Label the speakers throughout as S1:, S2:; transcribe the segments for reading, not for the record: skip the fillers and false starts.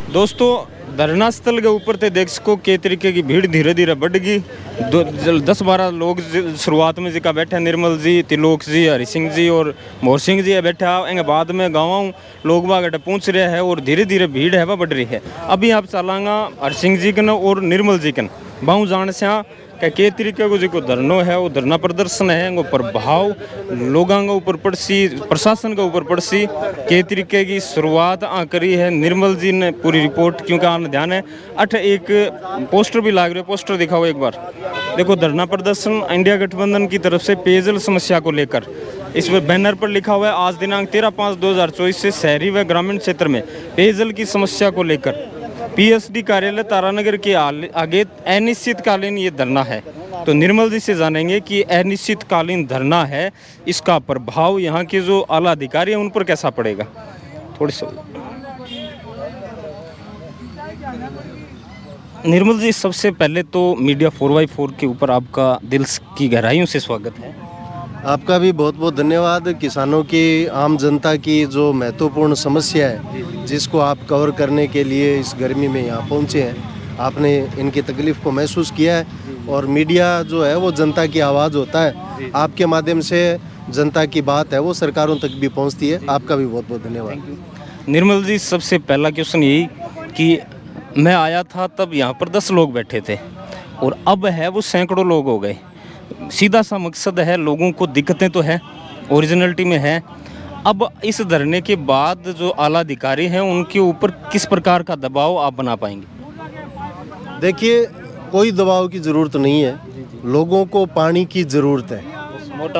S1: दोस्तों धरना स्थल के ऊपर थे देख सको के तरीके की भीड़ धीरे धीरे बढ़ गई। 10-12 लोग शुरुआत में जी का बैठे, निर्मल जी, तिलोक जी, हरि सिंह जी और मोहर सिंह जी है बैठा। एंगे बाद में गाँव लोग बाग पहुँच रहे हैं और धीरे धीरे भीड़ है वह बढ़ रही है। अभी आप चलांगा हरि सिंह जी कन और निर्मल जी कन बाहू जान से के तरीके को जो धरनो है वो धरना प्रदर्शन है वो प्रभाव लोगों के ऊपर पड़सी, प्रशासन के ऊपर पड़सी के तरीके की शुरुआत करी है। निर्मल जी ने पूरी रिपोर्ट क्योंकि आने ध्यान है अठ एक पोस्टर भी लाग रहे, पोस्टर दिखाओ एक बार। देखो धरना प्रदर्शन इंडिया गठबंधन की तरफ से पेयजल समस्या को लेकर, इस बैनर पर लिखा हुआ है आज दिनांक 13/5/2024 से शहरी व ग्रामीण क्षेत्र में पेयजल की समस्या को लेकर पीएसडी कार्यालय तारानगर के आगे अनिश्चितकालीन ये धरना है। तो निर्मल जी से जानेंगे कि अनिश्चितकालीन धरना है, इसका प्रभाव यहाँ के जो आला अधिकारी हैं उन पर कैसा पड़ेगा। थोड़ी सी निर्मल जी, सबसे पहले तो मीडिया 4x4 के ऊपर आपका दिल की गहराइयों से स्वागत है।
S2: आपका भी बहुत बहुत धन्यवाद। किसानों की, आम जनता की जो महत्वपूर्ण समस्या है जिसको आप कवर करने के लिए इस गर्मी में यहाँ पहुँचे हैं, आपने इनकी तकलीफ़ को महसूस किया है और मीडिया जो है वो जनता की आवाज़ होता है। आपके माध्यम से जनता की बात है वो सरकारों तक भी पहुँचती है। आपका भी बहुत बहुत धन्यवाद।
S1: निर्मल जी, सबसे पहला क्वेश्चन यही कि मैं आया था तब यहाँ पर 10 लोग बैठे थे और अब है वो सैकड़ों लोग हो गए। सीधा सा मकसद है, लोगों को दिक्कतें तो है, ओरिजिनलिटी में है। अब इस धरने के बाद जो आला अधिकारी हैं उनके ऊपर किस प्रकार का दबाव आप बना पाएंगे?
S2: देखिए, कोई दबाव की ज़रूरत नहीं है। लोगों को पानी की ज़रूरत है,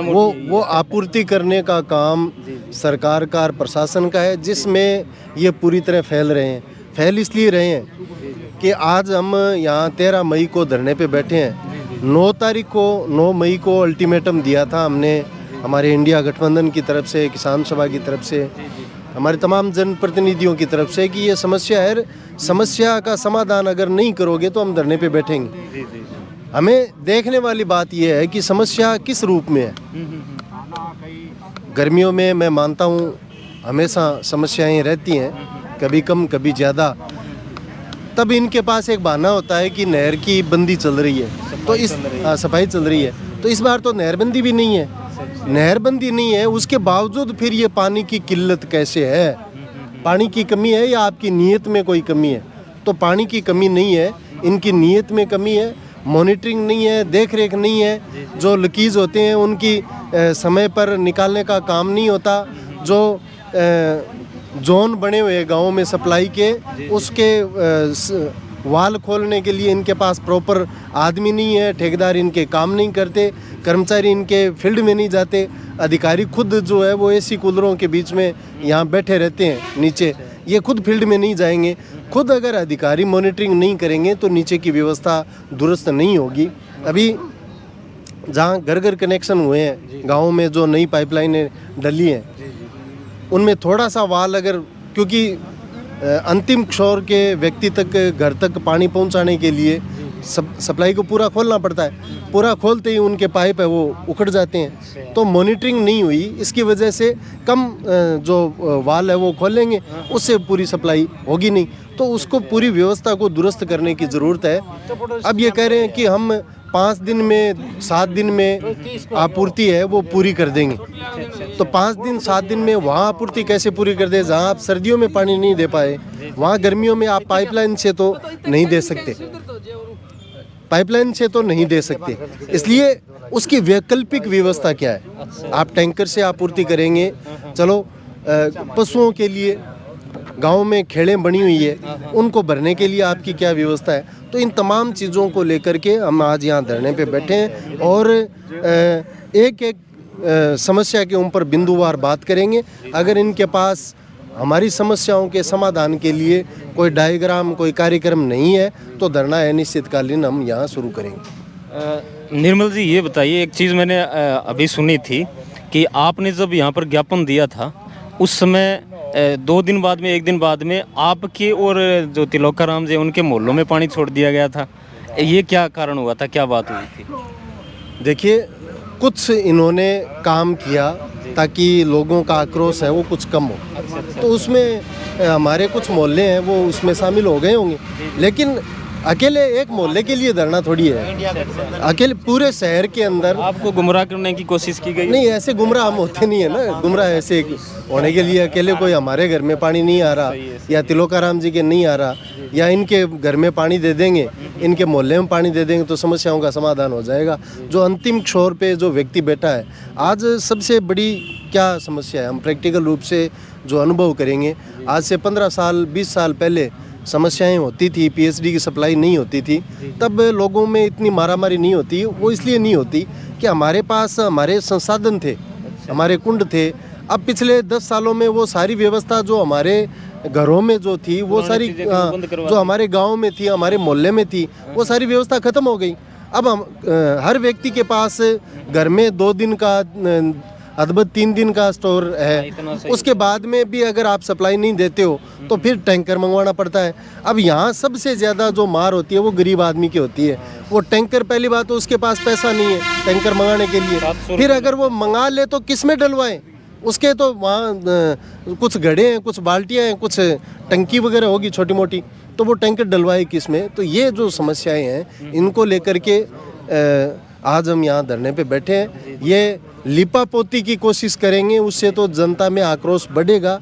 S2: वो आपूर्ति करने का काम सरकार का और प्रशासन का है, जिसमें ये पूरी तरह फैल रहे हैं। फैल इसलिए रहे हैं कि आज हम यहाँ 13 मई को धरने पे बैठे हैं। 9 मई को अल्टीमेटम दिया था हमने, हमारे इंडिया गठबंधन की तरफ से, किसान सभा की तरफ से, हमारे तमाम जनप्रतिनिधियों की तरफ से कि ये समस्या है, समस्या का समाधान अगर नहीं करोगे तो हम धरने पे बैठेंगे। हमें देखने वाली बात यह है कि समस्या किस रूप में है। गर्मियों में मैं मानता हूँ हमेशा समस्याएं रहती हैं, कभी कम कभी ज़्यादा। तब इनके पास एक बहाना होता है कि नहर की बंदी चल रही है, तो इस सफाई चल रही है, तो इस बार तो नहरबंदी भी नहीं है। नहरबंदी नहीं है, उसके बावजूद फिर ये पानी की किल्लत कैसे है? पानी की कमी है या आपकी नीयत में कोई कमी है? तो पानी की कमी नहीं है, इनकी नीयत में कमी है, मॉनिटरिंग नहीं है, देख रेख नहीं है, जो लीकेज होते हैं उनकी समय पर निकालने का काम नहीं होता, जो जोन बने हुए गाँव में सप्लाई के, उसके वाल खोलने के लिए इनके पास प्रॉपर आदमी नहीं है, ठेकेदार इनके काम नहीं करते, कर्मचारी इनके फील्ड में नहीं जाते, अधिकारी खुद जो है वो एसी कूलरों के बीच में यहाँ बैठे रहते हैं नीचे, ये खुद फील्ड में नहीं जाएंगे। खुद अगर अधिकारी मॉनिटरिंग नहीं करेंगे तो नीचे की व्यवस्था दुरुस्त नहीं होगी। अभी जहाँ घर घर कनेक्शन हुए हैं गाँव में, जो नई पाइपलाइनें डली हैं, उनमें थोड़ा सा वाल अगर, क्योंकि अंतिम छोर के व्यक्ति तक, घर तक पानी पहुंचाने के लिए सप्लाई को पूरा खोलना पड़ता है, पूरा खोलते ही उनके पाइप है वो उखड़ जाते हैं। तो मॉनिटरिंग नहीं हुई, इसकी वजह से कम जो वाल है वो खोलेंगे, उससे पूरी सप्लाई होगी नहीं। तो उसको पूरी व्यवस्था को दुरुस्त करने की ज़रूरत है। अब ये कह रहे हैं कि हम 5 दिन में 7 दिन में आपूर्ति है वो पूरी कर देंगे, तो 5 दिन 7 दिन में वहाँ आपूर्ति कैसे पूरी कर दे? जहाँ आप सर्दियों में पानी नहीं दे पाए, वहाँ गर्मियों में आप पाइपलाइन से तो नहीं दे सकते, पाइपलाइन से तो नहीं दे सकते। इसलिए उसकी वैकल्पिक व्यवस्था क्या है? आप टैंकर से आपूर्ति करेंगे, चलो पशुओं के लिए गांव में खेड़ें बनी हुई है, उनको भरने के लिए आपकी क्या व्यवस्था है? तो इन तमाम चीज़ों को लेकर के हम आज यहाँ धरने पे बैठे हैं और एक एक समस्या के ऊपर बिंदुवार बात करेंगे। अगर इनके पास हमारी समस्याओं के समाधान के लिए कोई डायग्राम, कोई कार्यक्रम नहीं है तो धरना अनिश्चितकालीन हम यहाँ शुरू करेंगे।
S1: निर्मल जी, ये बताइए, एक चीज़ मैंने अभी सुनी थी कि आपने जब यहाँ पर ज्ञापन दिया था उस समय 2 दिन बाद में, 1 दिन बाद में आपके और जो तिलोकाराम जी उनके मोहल्लों में पानी छोड़ दिया गया था। ये क्या कारण हुआ था, क्या बात हुई थी?
S2: देखिए, कुछ इन्होंने काम किया ताकि लोगों का आक्रोश है वो कुछ कम हो। तो उसमें हमारे कुछ मोहल्ले हैं वो उसमें शामिल हो गए होंगे, लेकिन अकेले एक मोहल्ले के लिए धरना थोड़ी है, अकेले पूरे शहर के अंदर।
S1: आपको गुमराह करने की कोशिश की गई?
S2: नहीं, ऐसे गुमराह हम होते नहीं है ना। गुमराह ऐसे होने के लिए अकेले कोई हमारे घर में पानी नहीं आ रहा या तिलोकाराम जी के नहीं आ रहा या इनके घर में पानी दे देंगे, इनके मोहल्ले में पानी दे देंगे तो समस्याओं का समाधान हो जाएगा। जो अंतिम छोर पे जो व्यक्ति बैठा है, आज सबसे बड़ी क्या समस्या है, हम प्रैक्टिकल रूप से जो अनुभव करेंगे, आज से 15 साल 20 साल पहले समस्याएं होती थी, पीएचडी की सप्लाई नहीं होती थी, तब लोगों में इतनी मारामारी नहीं होती। वो इसलिए नहीं होती कि हमारे पास हमारे संसाधन थे, हमारे कुंड थे। अब पिछले 10 सालों में वो सारी व्यवस्था जो हमारे घरों में जो थी, वो सारी जो हमारे गांव में थी, हमारे मोहल्ले में थी, वो सारी व्यवस्था खत्म हो गई। अब हम हर व्यक्ति के पास घर में 2 दिन का अद्भुत 3 दिन का स्टोर है। उसके बाद में भी अगर आप सप्लाई नहीं देते हो तो फिर टैंकर मंगवाना पड़ता है। अब यहाँ सबसे ज़्यादा जो मार होती है वो गरीब आदमी की होती है। वो टैंकर, पहली बात तो उसके पास पैसा नहीं है टैंकर मंगाने के लिए, फिर अगर वो मंगा ले तो किस में डलवाएं? उसके तो वहाँ कुछ घड़े हैं, कुछ बाल्टियाँ हैं, कुछ टंकी वगैरह होगी छोटी मोटी, तो वो टैंकर डलवाए किस में? तो ये जो समस्याएं हैं इनको लेकर के आज हम यहाँ धरने पे बैठे हैं। ये लिपापोती की कोशिश करेंगे, उससे तो जनता में आक्रोश बढ़ेगा।